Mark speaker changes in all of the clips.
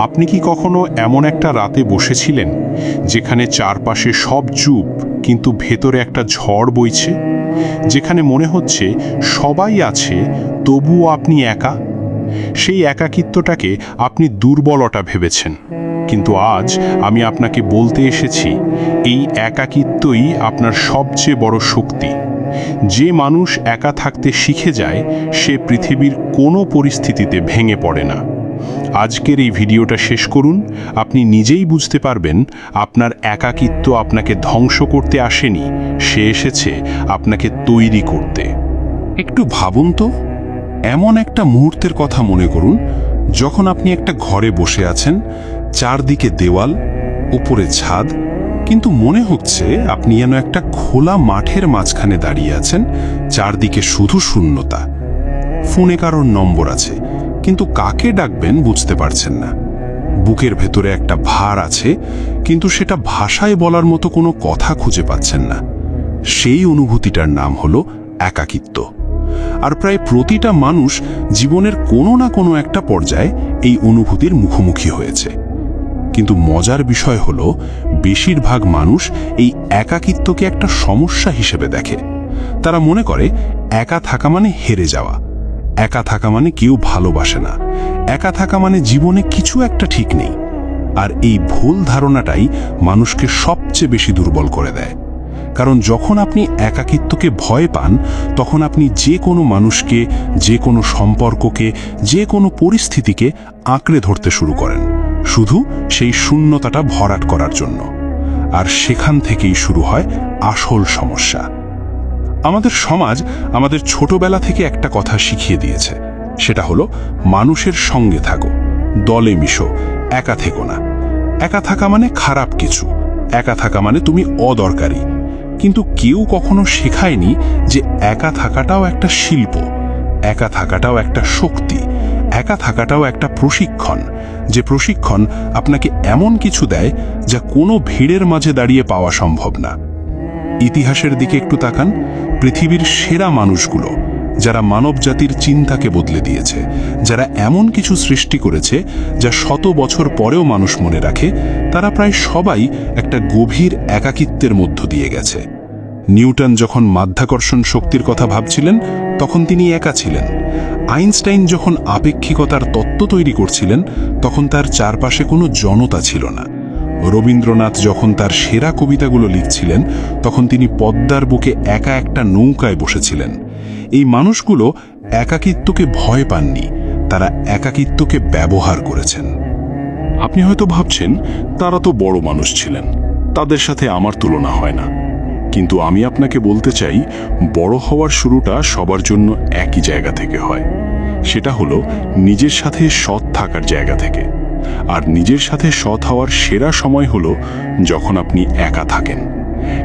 Speaker 1: আপনি কি কখনো এমন একটা রাতে বসেছিলেন যেখানে চারপাশে সব চুপ, কিন্তু ভেতরে একটা ঝড় বইছে, যেখানে মনে হচ্ছে সবাই আছে তবুও আপনি একা? সেই একাকিত্বটাকে আপনি দুর্বলতা ভেবেছেন, কিন্তু আজ আমি আপনাকে বলতে এসেছি এই একাকিত্বই আপনার সবচেয়ে বড় শক্তি। যে মানুষ একা থাকতে শিখে যায় সে পৃথিবীর কোনো পরিস্থিতিতে ভেঙে পড়ে না। আজকের এই ভিডিওটা শেষ করুন, আপনি নিজেই বুঝতে পারবেন আপনার একাকিত্ব আপনাকে ধ্বংস করতে আসেনি, সে এসেছে আপনাকে তৈরি করতে।
Speaker 2: একটু ভাবুন তো, এমন একটা মুহূর্তের কথা মনে করুন যখন আপনি একটা ঘরে বসে আছেন, চারদিকে দেওয়াল, উপরে ছাদ, কিন্তু মনে হচ্ছে আপনি যেন একটা খোলা মাঠের মাঝখানে দাঁড়িয়ে আছেন, চারদিকে শুধু শূন্যতা। ফোনে কারোর নম্বর আছে, কিন্তু কাকে ডাকবেন বুঝতে পারছেন না। বুকের ভেতরে একটা ভার আছে, কিন্তু সেটা ভাষায় বলার মতো কোনো কথা খুঁজে পাচ্ছেন না। সেই অনুভূতিটার নাম হলো একাকিত্ব। আর প্রায় প্রতিটা মানুষ জীবনের কোনো না কোনো একটা পর্যায়ে এই অনুভূতির মুখোমুখি হয়েছে। কিন্তু মজার বিষয় হলো বেশিরভাগ মানুষ এই একাকিত্বকে একটা সমস্যা হিসেবে দেখে। তারা মনে করে একা থাকা মানে হেরে যাওয়া, একা থাকা মানে কেউ ভালোবাসে না, একা থাকা মানে জীবনে কিছু একটা ঠিক নেই। আর এই ভুল ধারণাটাই মানুষকে সবচেয়ে বেশি দুর্বল করে দেয়। কারণ যখন আপনি একাকিত্বকে ভয় পান, তখন আপনি যে কোনো মানুষকে, যে কোনো সম্পর্ককে, যে কোনো পরিস্থিতিকে আঁকড়ে ধরতে শুরু করেন, শুধু সেই শূন্যতাটা ভরাট করার জন্য। আর সেখান থেকেই শুরু হয় আসল সমস্যা। আমাদের সমাজ আমাদের ছোটবেলা থেকে একটা কথা শিখিয়ে দিয়েছে, সেটা হলো মানুষের সঙ্গে থাকো, দলে মিশো, একা থেকো না। একা থাকা মানে খারাপ কিছু, একা থাকা মানে তুমি অদরকারি। কিন্তু কেউ কখনো শেখায়নি যে একা থাকাটাও একটা শিল্প, একা থাকাটাও একটা শক্তি, একা থাকাটাও একটা প্রশিক্ষণ, যে প্রশিক্ষণ আপনাকে এমন কিছু দেয় যা কোনো ভিড়ের মাঝে দাঁড়িয়ে পাওয়া সম্ভব না। ইতিহাসের দিকে একটু তাকান, পৃথিবীর সেরা মানুষগুলো, যারা মানব জাতির চিন্তাকে বদলে দিয়েছে, যারা এমন কিছু সৃষ্টি করেছে যা শত বছর পরেও মানুষ মনে রাখে, তারা প্রায় সবাই একটা গভীর একাকিত্বের মধ্য দিয়ে গেছে। নিউটন যখন মাধ্যাকর্ষণ শক্তির কথা ভাবছিলেন, তখন তিনি একা ছিলেন। আইনস্টাইন যখন আপেক্ষিকতার তত্ত্ব তৈরি করছিলেন, তখন তার চারপাশে কোনো জনতা ছিল না। রবীন্দ্রনাথ যখন তার সেরা কবিতাগুলো লিখছিলেন, তখন তিনি পদ্মার বুকে একা একটা নৌকায় বসেছিলেন। এই মানুষগুলো একাকিত্বকে ভয় পাননি, তারা একাকিত্বকে ব্যবহার করেছেন।
Speaker 1: আপনি হয়তো ভাবছেন তারা তো বড় মানুষ ছিলেন, তাদের সাথে আমার তুলনা হয় না। কিন্তু আমি আপনাকে বলতে চাই, বড় হওয়ার শুরুটা সবার জন্য একই জায়গা থেকে হয়। সেটা হলো নিজের সাথে সৎ থাকার জায়গা থেকে। আর নিজের সাথে সৎ হওয়ার সেরা সময় হলো যখন আপনি একা থাকেন।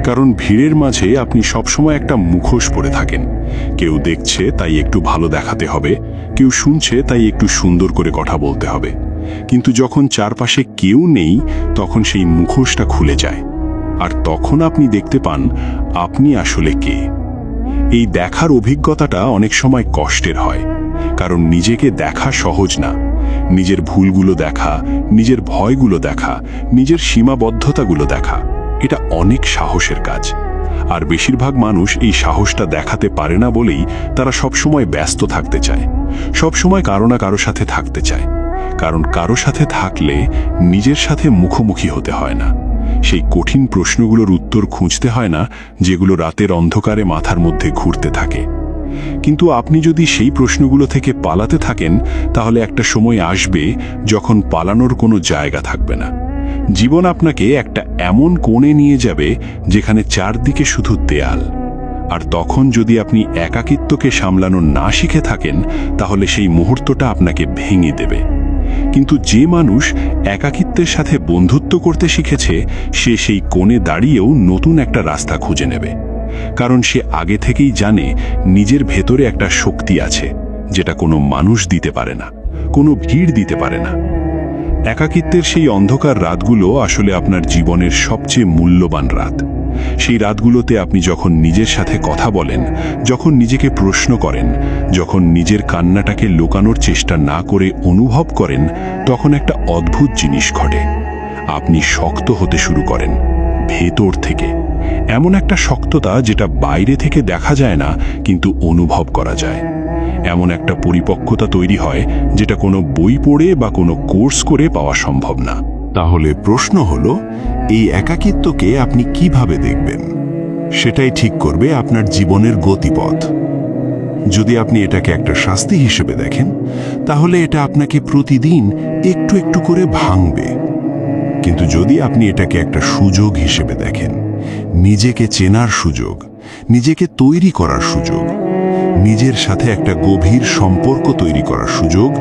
Speaker 1: কারণ ভিড়ের মাঝে আপনি সবসময় একটা মুখোশ পরে থাকেন। কেউ দেখছে তাই একটু ভালো দেখাতে হবে, কেউ শুনছে তাই একটু সুন্দর করে কথা বলতে হবে। কিন্তু যখন চারপাশে কেউ নেই, তখন সেই মুখোশটা খুলে যায়। আর তখন আপনি দেখতে পান আপনি আসলে কে। এই দেখার অভিজ্ঞতাটা অনেক সময় কষ্টের হয়, কারণ নিজেকে দেখা সহজ না। নিজের ভুলগুলো দেখা, নিজের ভয়গুলো দেখা, নিজের সীমাবদ্ধতাগুলো দেখা, এটা অনেক সাহসের কাজ। আর বেশিরভাগ মানুষ এই সাহসটা দেখাতে পারে না বলেই তারা সবসময় ব্যস্ত থাকতে চায়, সবসময় কারো না কারো সাথে থাকতে চায়। কারণ কারো সাথে থাকলে নিজের সাথে মুখোমুখি হতে হয় না, সেই কঠিন প্রশ্নগুলোর উত্তর খুঁজতে হয় না যেগুলো রাতের অন্ধকারে মাথার মধ্যে ঘুরতে থাকে। কিন্তু আপনি যদি সেই প্রশ্নগুলো থেকে পালাতে থাকেন, তাহলে একটা সময় আসবে যখন পালানোর কোনো জায়গা থাকবে না। জীবন আপনাকে একটা এমন কোণে নিয়ে যাবে যেখানে চারদিকে শুধু দেয়াল। আর তখন যদি আপনি একাকিত্বকে সামলানো না শিখে থাকেন, তাহলে সেই মুহূর্তটা আপনাকে ভেঙে দেবে। কিন্তু যে মানুষ একাকিত্বের সাথে বন্ধুত্ব করতে শিখেছে, সে সেই কোণে দাঁড়িয়েও নতুন একটা রাস্তা খুঁজে নেবে। কারণ সে আগে থেকেই জানে নিজের ভেতরে একটা শক্তি আছে, যেটা কোনো মানুষ দিতে পারে না, কোনো ভিড় দিতে পারে না। একাকিত্বের সেই অন্ধকার রাতগুলো আসলে আপনার জীবনের সবচেয়ে মূল্যবান রাত। সেই রাতগুলোতে আপনি যখন নিজের সাথে কথা বলেন, যখন নিজেকে প্রশ্ন করেন, যখন নিজের কান্নাটাকে লুকানোর চেষ্টা না করে অনুভব করেন, তখন একটা অদ্ভুত জিনিস ঘটে। আপনি শক্ত হতে শুরু করেন ভেতর থেকে। এমন একটা শক্ততা যেটা বাইরে থেকে দেখা যায় না, কিন্তু অনুভব করা যায়। এমন একটা পরিপক্কতা তৈরি হয় যেটা কোনো বই পড়ে বা কোনো কোর্স করে পাওয়া সম্ভব না।
Speaker 2: তাহলে প্রশ্ন হলো, এই একাকিত্বকে আপনি কিভাবে দেখবেন? সেটাই ঠিক করবে আপনার জীবনের গতিপথ। যদি আপনি এটাকে একটা শাস্তি হিসেবে দেখেন, তাহলে এটা আপনাকে প্রতিদিন একটু একটু করে ভাঙবে। কিন্তু যদি আপনি এটাকে একটা সুযোগ হিসেবে দেখেন, নিজেকে চেনার সুযোগ, নিজেকে তৈরি করার সুযোগ, নিজের সাথে একটা গভীর সম্পর্ক তৈরি করার সুযোগ,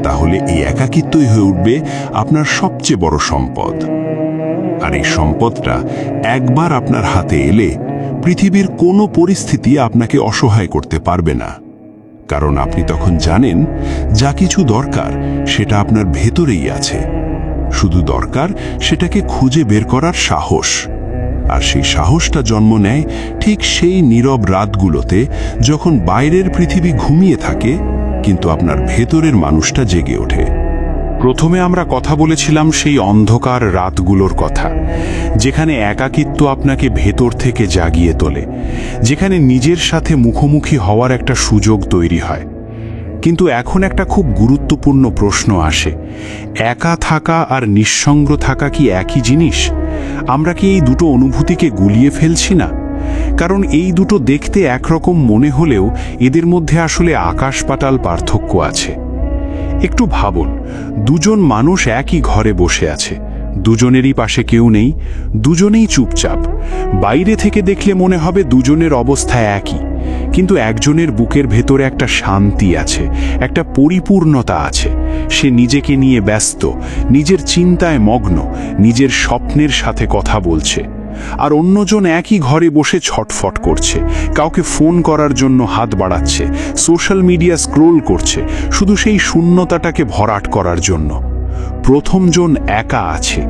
Speaker 2: তাহলে এই একাকিত্বই হয়ে উঠবে আপনার সবচেয়ে বড় সম্পদ। আর এই সম্পদটা একবার আপনার হাতে এলে পৃথিবীর কোনো পরিস্থিতি আপনাকে অসহায় করতে পারবে না। কারণ আপনি তখন জানেন, যা কিছু দরকার সেটা আপনার ভেতরেই আছে। শুধু দরকার সেটাকে খুঁজে বের করার সাহস। আর সেই সাহসটা জন্ম নেয় ঠিক সেই নীরব রাতগুলোতে, যখন বাইরের পৃথিবী ঘুমিয়ে থাকে কিন্তু আপনার ভেতরের মানুষটা জেগে ওঠে।
Speaker 3: প্রথমে আমরা কথা বলেছিলাম সেই অন্ধকার রাতগুলোর কথা, যেখানে একাকিত্ব আপনাকে ভেতর থেকে জাগিয়ে তোলে, যেখানে নিজের সাথে মুখোমুখি হওয়ার একটা সুযোগ তৈরি হয়। কিন্তু এখন একটা খুব গুরুত্বপূর্ণ প্রশ্ন আসে, একা থাকা আর নিঃসঙ্গ থাকা কি একই জিনিস? আমরা কি এই দুটো অনুভূতিকে গুলিয়ে ফেলছি না? কারণ এই দুটো দেখতে একরকম মনে হলেও এদের মধ্যে আসলে আকাশ পাতাল পার্থক্য আছে। একটু ভাবুন, দুজন মানুষ একই ঘরে বসে আছে, দুজনেরই পাশে কেউ নেই, দুজনেই চুপচাপ। বাইরে থেকে দেখলে মনে হবে দুজনের অবস্থা একই, কিন্তু একজনের বুকের ভেতরে একটা শান্তি আছে, একটা পরিপূর্ণতা আছে। সে নিজেকে নিয়ে ব্যস্ত, নিজের চিন্তায় মগ্ন, নিজের স্বপ্নের সাথে কথা বলছে। আর অন্যজন একই ঘরে বসে ছটফট করছে, কাউকে ফোন করার জন্য হাত বাড়াচ্ছে, সোশ্যাল মিডিয়া স্ক্রোল করছে, শুধু সেই শূন্যতাটাকে ভরাট করার জন্য। প্রথমজন একা আছে,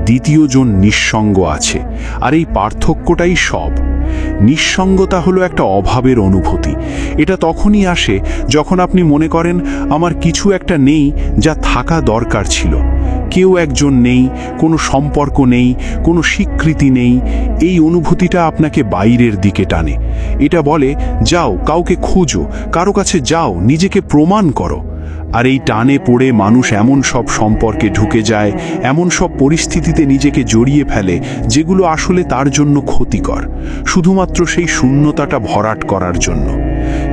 Speaker 3: দ্বিতীয়জন নিঃসঙ্গ আছে। আর এই পার্থক্যটাই সব। নিঃসঙ্গতা হলো একটা অভাবের অনুভূতি। এটা তখনই আসে যখন আপনি মনে করেন আমার কিছু একটা নেই যা থাকা দরকার ছিল। কেউ একজন নেই, কোনো সম্পর্ক নেই, কোনো স্বীকৃতি নেই। এই অনুভূতিটা আপনাকে বাইরের দিকে টানে। এটা বলে, যাও কাউকে খোঁজো, কারো কাছে যাও, নিজেকে প্রমাণ করো। আর এই টানে পড়ে মানুষ এমন সব সম্পর্কে ঢুকে যায়, এমন সব পরিস্থিতিতে নিজেকে জড়িয়ে ফেলে যেগুলো আসলে তার জন্য ক্ষতিকর, শুধুমাত্র সেই শূন্যতাটা ভরাট করার জন্য।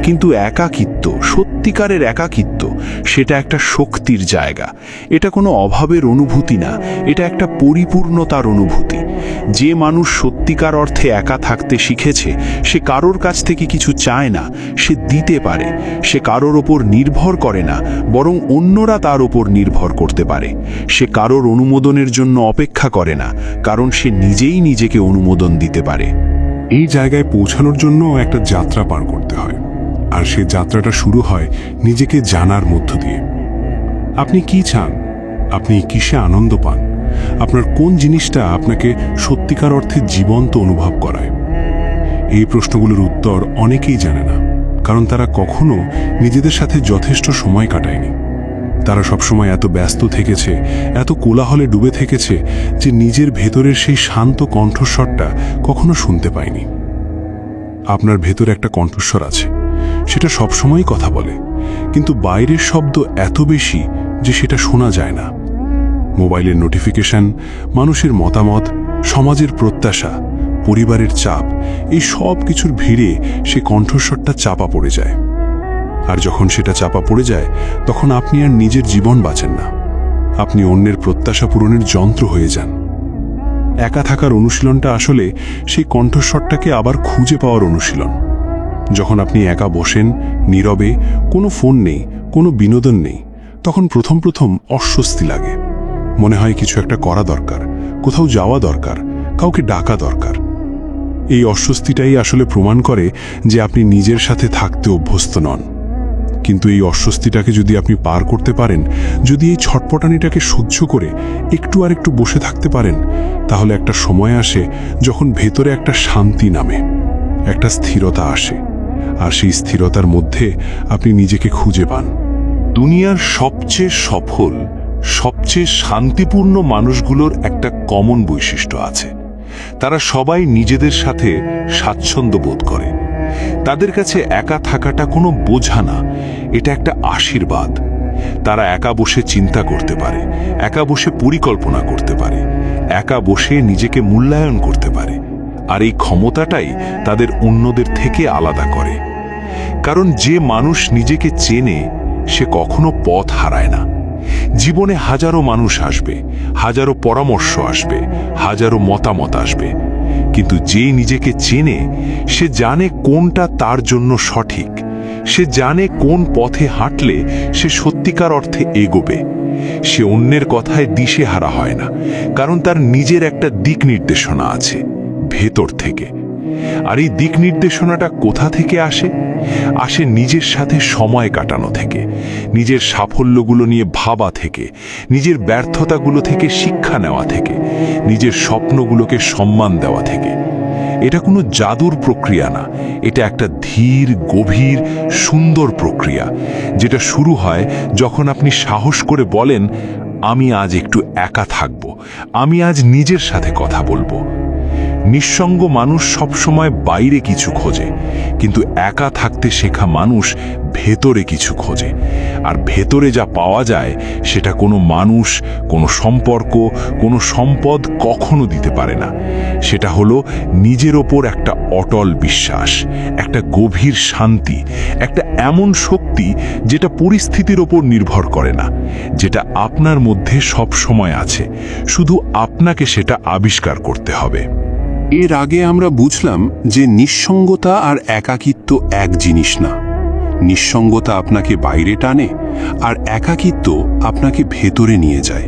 Speaker 3: কিন্তু একাকিত্ব, সত্যিকারের একাকিত্ব, সেটা একটা শক্তির জায়গা। এটা কোনো অভাবের অনুভূতি না, এটা একটা পরিপূর্ণতার অনুভূতি। যে মানুষ সত্যিকার অর্থে একা থাকতে শিখেছে, সে কারোর কাছ থেকে কিছু চায় না, সে দিতে পারে। সে কারোর ওপর নির্ভর করে না, বরং অন্যরা তার ওপর নির্ভর করতে পারে। সে কারোর অনুমোদনের জন্য অপেক্ষা করে না, কারণ সে নিজেই নিজেকে অনুমোদন দিতে পারে।
Speaker 4: এই জায়গায় পৌঁছানোর জন্য একটা যাত্রা পার করতে হয়, আর সেই যাত্রাটা শুরু হয় নিজেকে জানার মধ্য দিয়ে। আপনি কি চান? আপনি কিসে আনন্দ পান? আপনার কোন জিনিসটা আপনাকে সত্যিকার অর্থে জীবন্ত অনুভব করায়? এই প্রশ্নগুলোর উত্তর অনেকেই জানে না, কারণ তারা কখনো নিজেদের সাথে যথেষ্ট সময় কাটায়নি। তারা সবসময় এত ব্যস্ত থেকেছে, এত কোলাহলে ডুবে থেকেছে যে নিজের ভেতরের সেই শান্ত কণ্ঠস্বরটা কখনো শুনতে পায়নি। আপনার ভেতরে একটা কণ্ঠস্বর আছে, সেটা সবসময়ই কথা বলে, কিন্তু বাইরের শব্দ এত বেশি যে সেটা শোনা যায় না। মোবাইলের নোটিফিকেশন, মানুষের মতামত, সমাজের প্রত্যাশা, পরিবারের চাপ, এই সব কিছুর ভিড়ে সে কণ্ঠস্বরটা চাপা পড়ে যায়। আর যখন সেটা চাপা পড়ে যায়, তখন আপনি আর নিজের জীবন বাঁচেন না, আপনি অন্যের প্রত্যাশা পূরণের যন্ত্র হয়ে যান। একা থাকার অনুশীলনটা আসলে সেই কণ্ঠস্বরটাকে আবার খুঁজে পাওয়ার অনুশীলন। যখন আপনি একা বসেন, নীরবে, কোনো ফোন নেই, কোনো বিনোদন নেই, তখন প্রথম প্রথম অস্বস্তি লাগে। মনে হয় কিছু একটা করা দরকার, কোথাও যাওয়া দরকার, কাউকে ডাকা দরকার। এই অস্বস্তিটাই আসলে প্রমাণ করে যে আপনি নিজের সাথে থাকতে অভ্যস্ত নন। কিন্তু এই অস্বস্তিটাকে যদি আপনি পার করতে পারেন, যদি এই ছটপটানিটাকে সহ্য করে একটু আর একটু বসে থাকতে পারেন, তাহলে একটা সময় আসে যখন ভেতরে একটা শান্তি নামে, একটা স্থিরতা আসে, আর সেই স্থিরতার মধ্যে আপনি নিজেকে খুঁজে পান।
Speaker 3: দুনিয়ার সবচেয়ে সফল, সবচেয়ে শান্তিপূর্ণ মানুষগুলোর একটা কমন বৈশিষ্ট্য আছে। তারা সবাই নিজেদের সাথে স্বাচ্ছন্দ্য বোধ করে। তাদের কাছে একা থাকাটা কোনো বোঝা না, এটা একটা আশীর্বাদ। তারা একা বসে চিন্তা করতে পারে, একা বসে পরিকল্পনা করতে পারে, একা বসে নিজেকে মূল্যায়ন করতে পারে। আর এই ক্ষমতাটাই তাদের অন্যদের থেকে আলাদা করে। কারণ যে মানুষ নিজেকে চেনে সে কখনো পথ হারায় না। জীবনে হাজারো মানুষ আসবে, হাজারো পরামর্শ আসবে, হাজারো মতামত আসবে, কিন্তু যে নিজেকে চেনে সে জানে কোনটা তার জন্য সঠিক। সে জানে কোন পথে হাঁটলে সে সত্যিকার অর্থে এগোবে। সে অন্যের কথায় দিশেহারা হয় না, কারণ তার নিজের একটা দিক নির্দেশনা আছে ভেতর থেকে। আর এই দিক নির্দেশনাটা কোথা থেকে আসে? আসে নিজের সাথে সময় কাটানো থেকে, নিজের সাফল্যগুলো নিয়ে ভাবা থেকে, নিজের ব্যর্থতাগুলো থেকে শিক্ষা নেওয়া থেকে, নিজের স্বপ্নগুলোকে সম্মান দেওয়া থেকে। এটা কোনো জাদুর প্রক্রিয়া না, এটা একটা ধীর, গভীর, সুন্দর প্রক্রিয়া, যেটা শুরু হয় যখন আপনি সাহস করে বলেন, আমি আজ একটু একা থাকব, আমি আজ নিজের সাথে কথা বলবো। নিঃসঙ্গ মানুষ সবসময় বাইরে কিছু খোঁজে, কিন্তু একা থাকতে শেখা মানুষ ভেতরে কিছু খোঁজে। আর ভেতরে যা পাওয়া যায় সেটা কোনো মানুষ, কোনো সম্পর্ক, কোনো সম্পদ কখনো দিতে পারে না। সেটা হলো নিজের ওপর একটা অটল বিশ্বাস, একটা গভীর শান্তি, একটা এমন শক্তি যেটা পরিস্থিতির ওপর নির্ভর করে না, যেটা আপনার মধ্যে সব সময় আছে, শুধু আপনাকে সেটা আবিষ্কার করতে হবে।
Speaker 2: এর আগে আমরা বুঝলাম যে নিঃসঙ্গতা আর একাকিত্ব এক জিনিস না। নিঃসঙ্গতা আপনাকে বাইরে টানে, আর একাকিত্ব আপনাকে ভেতরে নিয়ে যায়।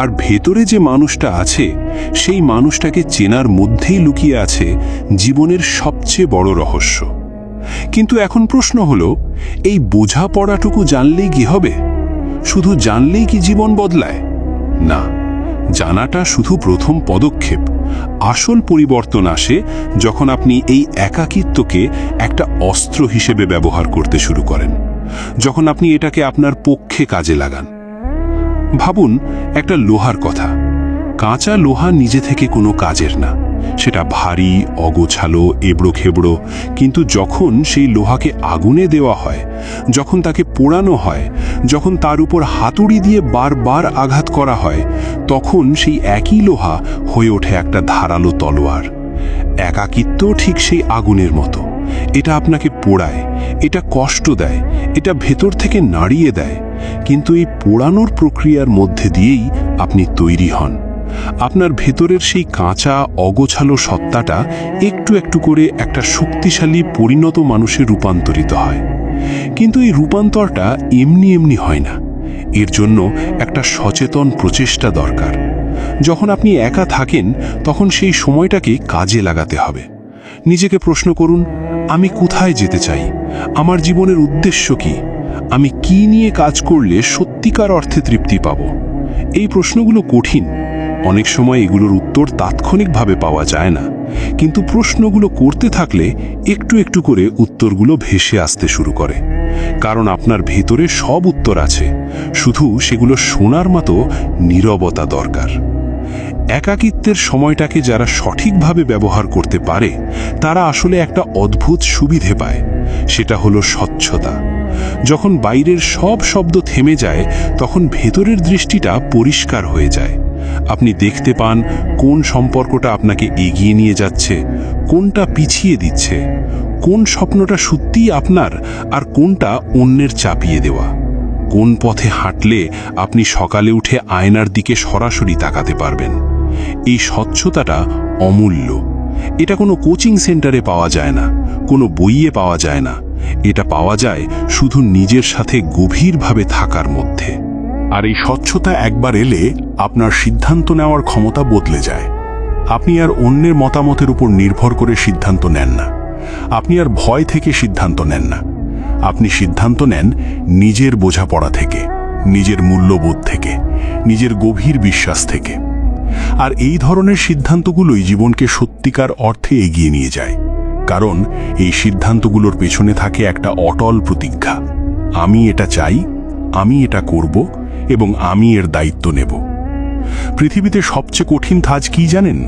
Speaker 2: আর ভেতরে যে মানুষটা আছে, সেই মানুষটাকে চেনার মধ্যেই লুকিয়ে আছে জীবনের সবচেয়ে বড় রহস্য। কিন্তু এখন প্রশ্ন হলো, এই বোঝাপড়াটুকু জানলেই কি হবে? শুধু জানলেই কি জীবন বদলায়? না, জানাটা শুধু প্রথম পদক্ষেপ। আসল পরিবর্তন আসে যখন আপনি এই একাকিত্বকে একটা অস্ত্র হিসেবে ব্যবহার করতে শুরু করেন, যখন আপনি এটাকে আপনার পক্ষে কাজে লাগান। ভাবুন একটা লোহার কথা। কাঁচা লোহা নিজে থেকে কোনো কাজের না, সেটা ভারী, অগোছালো, এবড়ো খেবড়ো। কিন্তু যখন সেই লোহাকে আগুনে দেওয়া হয়, যখন তাকে পোড়ানো হয়, যখন তার উপর হাতুড়ি দিয়ে বারবার আঘাত করা হয়, তখন সেই একই লোহা হয়ে ওঠে একটা ধারালো তলোয়ার। একাকিত্ব ঠিক সেই আগুনের মতো। এটা আপনাকে পোড়ায়, এটা কষ্ট দেয়, এটা ভেতর থেকে নাড়িয়ে দেয়। কিন্তু এই পোড়ানোর প্রক্রিয়ার মধ্যে দিয়েই আপনি তৈরি হন। আপনার ভেতরের সেই কাঁচা, অগোছালো সত্তাটা একটু একটু করে একটা শক্তিশালী, পরিণত মানুষে রূপান্তরিত হয়। কিন্তু এই রূপান্তরটা এমনি এমনি হয় না। এর জন্য একটা সচেতন প্রচেষ্টা দরকার। যখন আপনি একা থাকেন, তখন সেই সময়টাকে কাজে লাগাতে হবে। নিজেকে প্রশ্ন করুন, আমি কোথায় যেতে চাই? আমার জীবনের উদ্দেশ্য কি? আমি কি নিয়ে কাজ করলে সত্যিকার অর্থে তৃপ্তি পাব? এই প্রশ্নগুলো কঠিন। অনেক সময় এগুলোর উত্তর তাৎক্ষণিকভাবে পাওয়া যায় না, কিন্তু প্রশ্নগুলো করতে থাকলে একটু একটু করে উত্তরগুলো ভেসে আসতে শুরু করে। কারণ আপনার ভেতরে সব উত্তর আছে, শুধু সেগুলো শোনার মতো নীরবতা দরকার। একাকিত্বের সময়টাকে যারা সঠিকভাবে ব্যবহার করতে পারে, তারা আসলে একটা অদ্ভুত সুবিধে পায়। সেটা হলো স্বচ্ছতা। যখন বাইরের সব শব্দ থেমে যায়, তখন ভেতরের দৃষ্টিটা পরিষ্কার হয়ে যায়। আপনি দেখতে পান কোন সম্পর্কটা আপনাকে এগিয়ে নিয়ে যাচ্ছে, কোনটা পিছিয়ে দিচ্ছে, কোন স্বপ্নটা সত্যিই আপনার আর কোনটা অন্যের চাপিয়ে দেওয়া। কোন পথে হাঁটলে আপনি সকালে উঠে আয়নার দিকে সরাসরি তাকাতে পারবেন। এই স্বচ্ছতাটা অমূল্য। এটা কোনো কোচিং সেন্টারে পাওয়া যায় না, কোনো বইয়ে পাওয়া যায় না। এটা পাওয়া যায় শুধু নিজের সাথে গভীরভাবে থাকার মধ্যে।
Speaker 1: আর এই স্বচ্ছতা একবার এলে আপনার সিদ্ধান্ত নেওয়ার ক্ষমতা বদলে যায়। আপনি আর অন্যের মতামতের উপর নির্ভর করে সিদ্ধান্ত নেন না। আপনি আর ভয় থেকে সিদ্ধান্ত নেন না।
Speaker 3: আপনি সিদ্ধান্ত নেন নিজের বোঝাপড়া থেকে, নিজের মূল্যবোধ থেকে, নিজের গভীর বিশ্বাস থেকে। আর এই ধরনের সিদ্ধান্তগুলোই জীবনকে সত্যিকার অর্থে এগিয়ে নিয়ে যায়, কারণ এই সিদ্ধান্তগুলোর পেছনে থাকে একটা অটল প্রতিজ্ঞা: আমি এটা চাই, আমি এটা করব এবং আমি এর দায়িত্ব নেব। পৃথিবীতে সবচেয়ে কঠিন কাজ কি জানেন?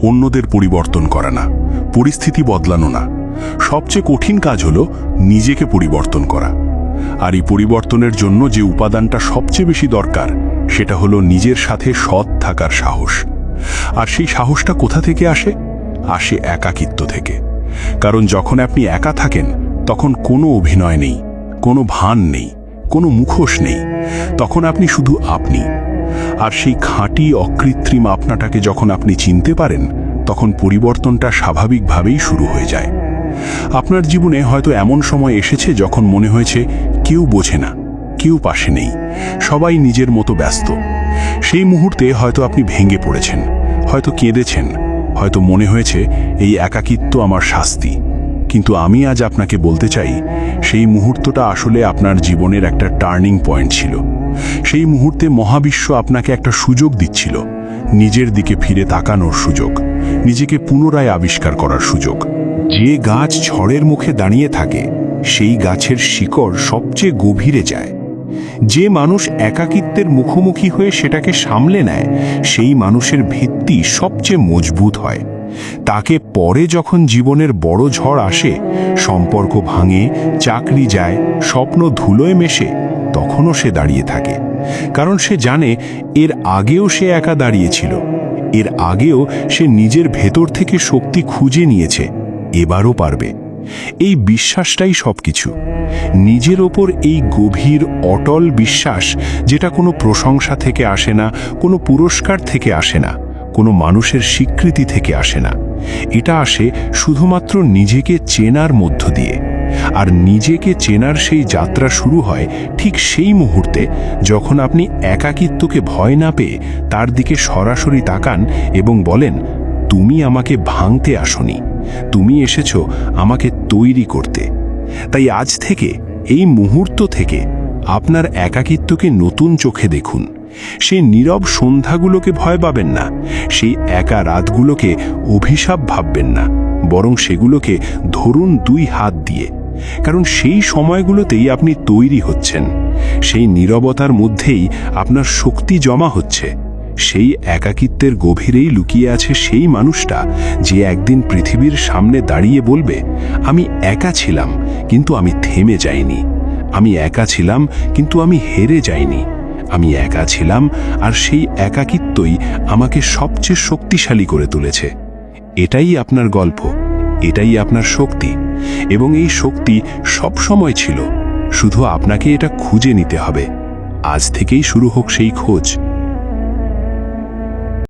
Speaker 3: অন্যদের পরিবর্তন করা না, পরিস্থিতি বদলানো না। সবচেয়ে কঠিন কাজ হলো নিজেকে পরিবর্তন করা। আর এই পরিবর্তনের জন্য যে উপাদানটা সবচেয়ে বেশি দরকার, সেটা হলো নিজের সাথে সৎ থাকার সাহস। আর সেই সাহসটা কোথা থেকে আসে? আসে একাকিত্ব থেকে। কারণ যখন আপনি একা থাকেন, তখন কোনো অভিনয় নেই, কোনো ভান নেই, কোনো মুখোশ নেই। তখন আপনি শুধু আপনি। আর সেই খাঁটি অকৃত্রিম আপনাটাকে যখন আপনি চিনতে পারেন, তখন পরিবর্তনটা স্বাভাবিকভাবেই শুরু হয়ে যায়। আপনার জীবনে হয়তো এমন সময় এসেছে যখন মনে হয়েছে কেউ বোঝে না, কেউ পাশে নেই, সবাই নিজের মতো ব্যস্ত। সেই মুহূর্তে হয়তো আপনি ভেঙে পড়েছেন, হয়তো কেঁদেছেন, হয়তো মনে হয়েছে এই একাকিত্ব আমার শাস্তি। কিন্তু আমি আজ আপনাকে বলতে চাই, সেই মুহূর্তটা আসলে আপনার জীবনের একটা টার্নিং পয়েন্ট ছিল। সেই মুহূর্তে মহাবিশ্ব আপনাকে একটা সুযোগ দিচ্ছিল, নিজের দিকে ফিরে তাকানোর সুযোগ, নিজেকে পুনরায় আবিষ্কার করার সুযোগ। যে গাছ ঝড়ের মুখে দাঁড়িয়ে থাকে, সেই গাছের শিকড় সবচেয়ে গভীরে যায়। যে মানুষ একাকিত্বের মুখোমুখি হয়ে সেটাকে সামলে নেয়, সেই মানুষের ভিত্তি সবচেয়ে মজবুত হয়। তাকে পরে যখন জীবনের বড় ঝড় আসে, সম্পর্ক ভাঙে, চাকরি যায়, স্বপ্ন ধুলোয় মেশে, তখনও সে দাঁড়িয়ে থাকে। কারণ সে জানে এর আগেও সে একা দাঁড়িয়েছিল, এর আগেও সে নিজের ভেতর থেকে শক্তি খুঁজে নিয়েছে, এবারও পারবে। এই বিশ্বাসটাই সবকিছু। নিজের ওপর এই গভীর অটল বিশ্বাস, যেটা কোনো প্রশংসা থেকে আসে না, কোনো পুরস্কার থেকে আসে না, কোনো মানুষের স্বীকৃতি থেকে আসে না। এটা আসে শুধুমাত্র নিজেকে চেনার মধ্য দিয়ে। আর নিজেকে চেনার সেই যাত্রা শুরু হয় ঠিক সেই মুহূর্তে, যখন আপনি একাকিত্বকে ভয় না পেয়ে তার দিকে সরাসরি তাকান এবং বলেন, তুমি আমাকে ভাঙতে আসোনি, তুমি এসেছো আমাকে তৈরি করতে। তাই আজ থেকে, এই মুহূর্ত থেকে আপনার একাকিত্বকে নতুন চোখে দেখুন। সেই নীরব সন্ধ্যাগুলোকে ভয় পাবেন না, সেই একা রাতগুলোকে অভিশাপ ভাববেন না, বরং সেগুলোকে ধরুন 2 হাত দিয়ে। কারণ সেই সময়গুলোতেই আপনি তৈরি হচ্ছেন। সেই নীরবতার মধ্যেই আপনার শক্তি জমা হচ্ছে। সেই একাকিত্বের গভীরেই লুকিয়ে আছে সেই মানুষটা, যে একদিন পৃথিবীর সামনে দাঁড়িয়ে বলবে, আমি একা ছিলাম কিন্তু আমি থেমে যাইনি, আমি একা ছিলাম কিন্তু আমি হেরে যাইনি, আমি একা ছিলাম আর সেই একাকিত্বই আমাকে সবচেয়ে শক্তিশালী করে তুলেছে। এটাই আপনার গল্প, এটাই আপনার শক্তি। এবং এই শক্তি সব সময় ছিল, শুধু আপনাকে এটা খুঁজে নিতে হবে। আজ থেকেই শুরু হোক সেই খোঁজ।